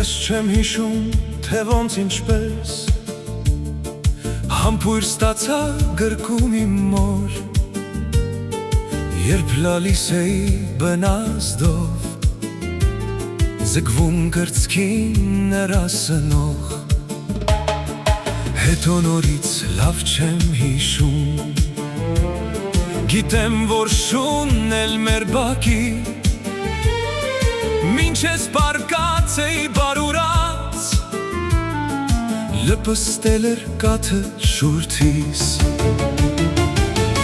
Ես չեմ հիշում, թե ոնց ինչպես Համբույր ստացա գրկում իմ մոր Երբ լալիս էի բնազդով Զգվում կրծքին նրա սնող Հետո նորից լավ չեմ հիշում Գիտեմ, որ շունն էլ մեր բակի Մինչ ես բարկած էի բարուրած Լպստել էր կաթը շուրթիս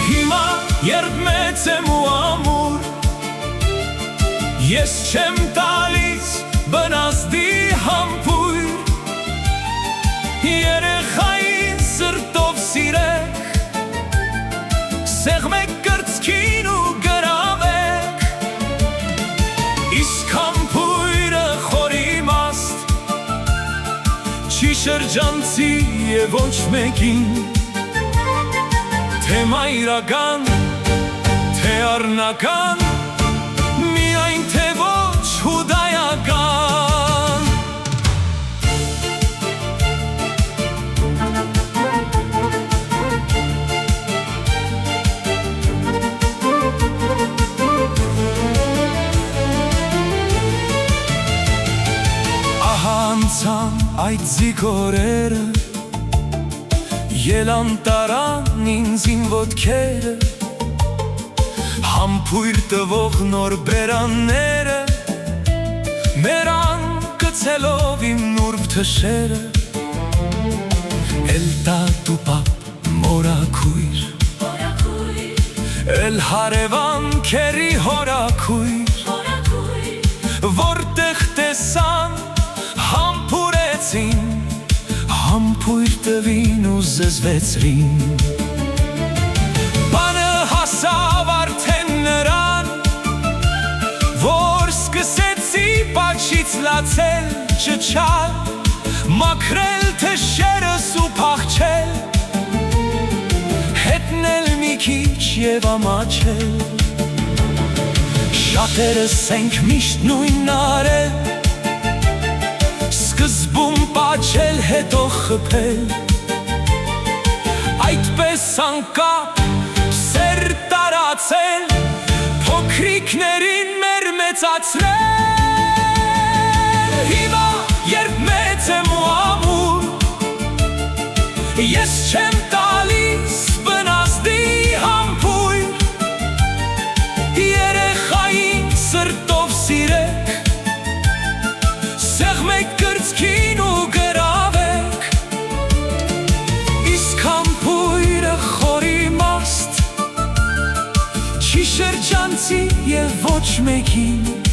Հիմա երբ մեծ եմ ու ամուր Ես չեմ տալիս բնազդի համբույր Երեխային սրտով սիրեք Սեղմեք կրծքին ու գրավեք Իսկ համբույրը խորի իմաստ Չի շրջանցի և ոչ մեկին Թե մայրական, թե առնական Միայն թե ոչ հուդայական Ահա անցան այդ զիգորերը Ելան տարան ինձին ոտքերը Համբույր տվող նոր բերանները Մերան կցելով իմ նուրբ թշերը Էլ տատ ու պապ մորակույր Էլ հարևան քերի հորակույր Որտեղ տեսան համբուրեցին Համբույր տվին ու զզվեցրին Բանը հասավ արդեն նրան Որ սկսեցի պատշից լացել ճչալ Մաքրել թշերս ու փախչել Հետնել մի քիչ և ամաչել Շատերս ենք միշտ նույնն արել Սկզբում պաչել, հետո խփել Այդպես անկապ սեր տարածել Փոքրիկներին մեր մեծացրել Հիմա երբ մեծ եմ ու ամուր Ես չեմ տալիս բնազդի համբույր Երեխային սրտով սիրեք Սեղմեք կրծքին ու գրավեք Իսկ համբույրը խորի իմաստ Չի շրջանցի և ոչ մեկին